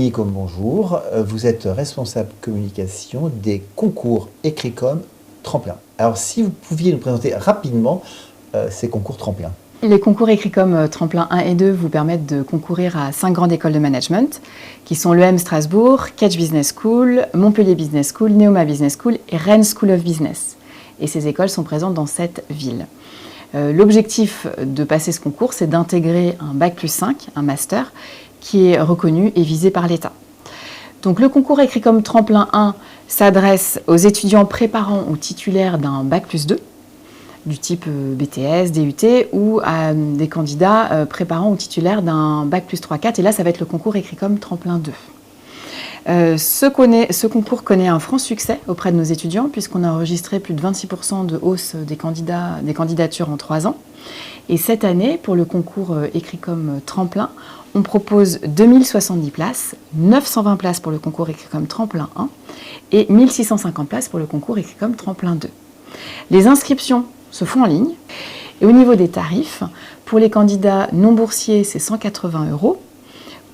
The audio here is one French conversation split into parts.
Camille Combe, bonjour. Vous êtes responsable communication des concours Écricom Tremplin. Alors, si vous pouviez nous présenter rapidement ces concours Tremplin. Les concours Écricom Tremplin 1 et 2 vous permettent de concourir à 5 grandes écoles de management, qui sont l'EM Strasbourg, Catch Business School, Montpellier Business School, Neoma Business School et Rennes School of Business. Et ces écoles sont présentes dans 7 villes. L'objectif de passer ce concours, c'est d'intégrer un Bac plus 5, un master, qui est reconnu et visé par l'État. Donc le concours Écricom Tremplin 1 s'adresse aux étudiants préparant ou titulaires d'un Bac plus 2, du type BTS, DUT, ou à des candidats préparant ou titulaires d'un Bac plus 3-4, et là ça va être le concours Écricom Tremplin 2. Ce concours connaît un franc succès auprès de nos étudiants, puisqu'on a enregistré plus de 26% de hausse des candidatures en 3 ans. Et cette année, pour le concours Écricom Tremplin, on propose 2070 places, 920 places pour le concours Écricom Tremplin 1 et 1650 places pour le concours Écricom Tremplin 2. Les inscriptions se font en ligne. Et au niveau des tarifs, pour les candidats non boursiers, c'est 180 €.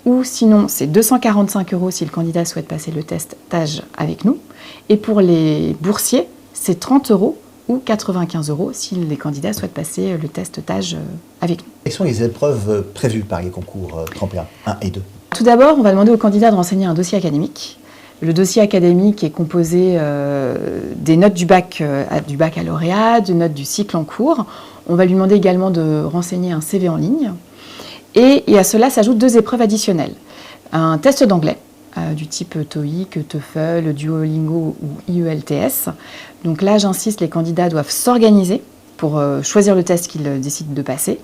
Ou sinon, c'est 245 € si le candidat souhaite passer le test TAGE avec nous. Et pour les boursiers, c'est 30 € ou 95 € si les candidats souhaitent passer le test TAGE avec nous. Quelles sont les épreuves prévues par les concours Tremplin 1 et 2? Tout d'abord, on va demander au candidat de renseigner un dossier académique. Le dossier académique est composé des notes du baccalauréat, des notes du cycle en cours. On va lui demander également de renseigner un CV en ligne. Et à cela s'ajoutent 2 épreuves additionnelles. Un test d'anglais, du type TOEIC, TOEFL, Duolingo ou IELTS. Donc là, j'insiste, les candidats doivent s'organiser pour choisir le test qu'ils décident de passer.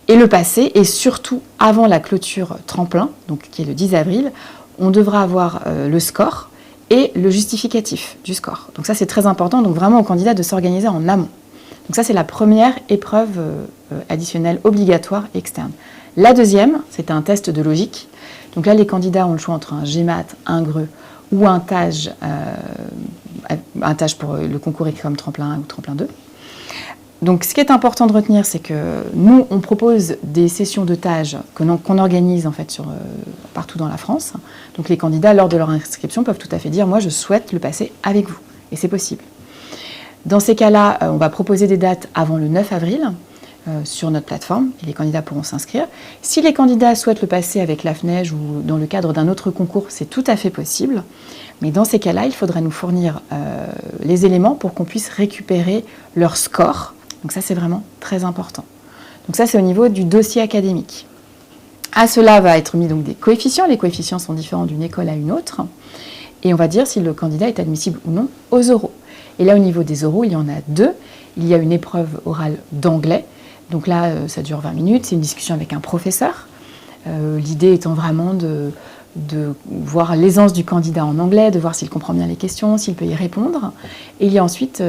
Et le passer, et surtout avant la clôture Tremplin, donc qui est le 10 avril, on devra avoir le score et le justificatif du score. Donc ça, c'est très important, donc vraiment aux candidats de s'organiser en amont. Donc ça, c'est la première épreuve additionnelle obligatoire externe. La deuxième, c'est un test de logique. Donc là, les candidats ont le choix entre un GMAT, un GRE ou un TAGE pour le concours Écricom Tremplin 1 ou Tremplin 2. Donc ce qui est important de retenir, c'est que nous, on propose des sessions de TAGE qu'on organise en fait partout dans la France. Donc les candidats, lors de leur inscription, peuvent tout à fait dire « moi, je souhaite le passer avec vous ». Et c'est possible. Dans ces cas-là, on va proposer des dates avant le 9 avril sur notre plateforme et les candidats pourront s'inscrire. Si les candidats souhaitent le passer avec la FNEJ ou dans le cadre d'un autre concours, c'est tout à fait possible. Mais dans ces cas-là, il faudra nous fournir les éléments pour qu'on puisse récupérer leur score. Donc ça, c'est vraiment très important. Donc ça, c'est au niveau du dossier académique. À cela va être mis donc des coefficients. Les coefficients sont différents d'une école à une autre. Et on va dire si le candidat est admissible ou non aux oraux. Et là, au niveau des oraux, il y en a 2. Il y a une épreuve orale d'anglais. Donc là, ça dure 20 minutes. C'est une discussion avec un professeur. L'idée étant vraiment de voir l'aisance du candidat en anglais, de voir s'il comprend bien les questions, s'il peut y répondre. Et il y a ensuite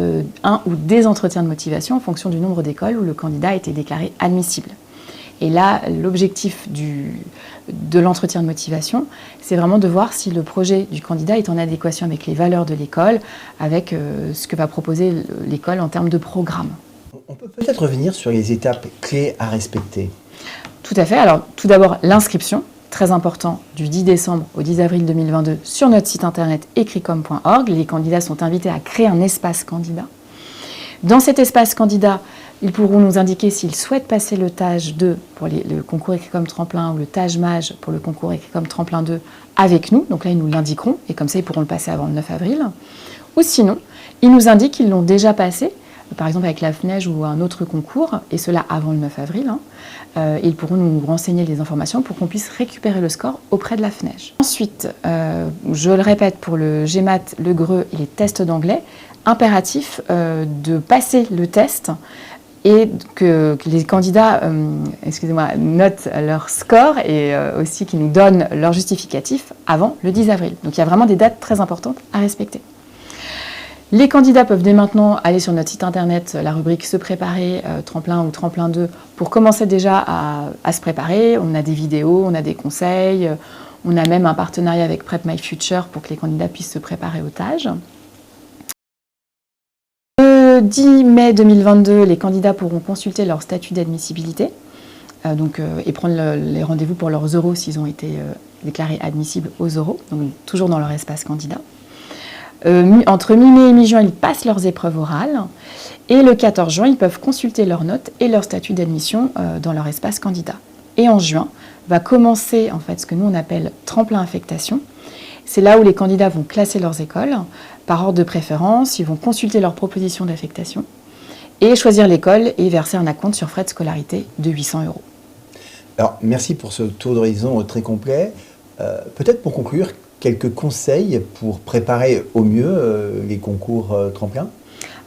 un ou des entretiens de motivation en fonction du nombre d'écoles où le candidat a été déclaré admissible. Et là, l'objectif de l'entretien de motivation, c'est vraiment de voir si le projet du candidat est en adéquation avec les valeurs de l'école, avec ce que va proposer l'école en termes de programme. On peut peut-être revenir sur les étapes clés à respecter. Tout à fait. Alors, tout d'abord, l'inscription, très important, du 10 décembre au 10 avril 2022 sur notre site internet écricom.org. Les candidats sont invités à créer un espace candidat. Dans cet espace candidat, ils pourront nous indiquer s'ils souhaitent passer le TAGE 2 pour le concours Écricom Tremplin ou le TAGE MAGE pour le concours Écricom Tremplin 2 avec nous. Donc là, ils nous l'indiqueront et comme ça, ils pourront le passer avant le 9 avril. Ou sinon, ils nous indiquent qu'ils l'ont déjà passé, par exemple avec la FNEJ ou un autre concours, et cela avant le 9 avril. Ils pourront nous renseigner les informations pour qu'on puisse récupérer le score auprès de la FNEJ. Ensuite, je le répète, pour le GMAT, le GRE et les tests d'anglais, impératif de passer le test et que les candidats notent leur score et aussi qu'ils nous donnent leur justificatif avant le 10 avril. Donc il y a vraiment des dates très importantes à respecter. Les candidats peuvent dès maintenant aller sur notre site internet, la rubrique « Se préparer, Tremplin ou Tremplin 2 » pour commencer déjà à se préparer. On a des vidéos, on a des conseils, on a même un partenariat avec Prep My Future pour que les candidats puissent se préparer au TAGE. Le 10 mai 2022, les candidats pourront consulter leur statut d'admissibilité et prendre les rendez-vous pour leurs oraux s'ils ont été déclarés admissibles aux oraux, donc toujours dans leur espace candidat. Entre mi-mai et mi-juin, ils passent leurs épreuves orales. Et le 14 juin, ils peuvent consulter leurs notes et leur statut d'admission dans leur espace candidat. Et en juin, va commencer en fait ce que nous on appelle tremplin affectation. C'est là où les candidats vont classer leurs écoles par ordre de préférence, ils vont consulter leur proposition d'affectation et choisir l'école et verser un acompte sur frais de scolarité de 800 €. Alors, merci pour ce tour d'horizon très complet. Peut-être pour conclure, quelques conseils pour préparer au mieux les concours tremplin?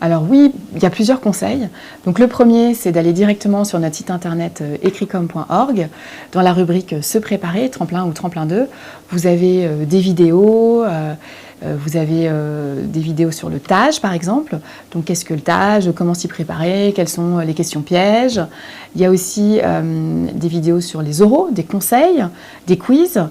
Alors oui, il y a plusieurs conseils. Donc le premier, c'est d'aller directement sur notre site internet ecricom.org. Dans la rubrique Se préparer, tremplin ou tremplin 2, vous avez des vidéos, des vidéos sur le TAGE par exemple. Donc qu'est-ce que le TAGE, comment s'y préparer, quelles sont les questions pièges. Il y a aussi des vidéos sur les oraux, des conseils, des quiz.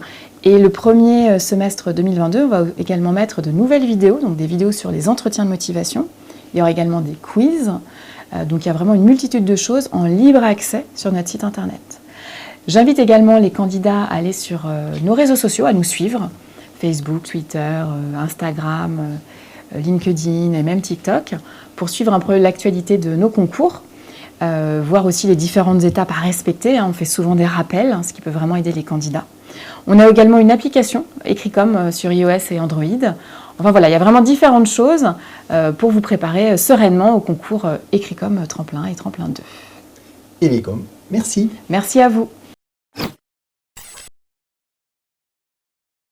Et le premier semestre 2022, on va également mettre de nouvelles vidéos, donc des vidéos sur les entretiens de motivation. Il y aura également des quiz. Donc il y a vraiment une multitude de choses en libre accès sur notre site internet. J'invite également les candidats à aller sur nos réseaux sociaux, à nous suivre. Facebook, Twitter, Instagram, LinkedIn et même TikTok, pour suivre un peu l'actualité de nos concours. Voir aussi les différentes étapes à respecter. On fait souvent des rappels, ce qui peut vraiment aider les candidats. On a également une application, Ecricom, sur iOS et Android. Enfin voilà, il y a vraiment différentes choses pour vous préparer sereinement au concours Ecricom Tremplin et Tremplin 2. Ecricom, merci. Merci à vous.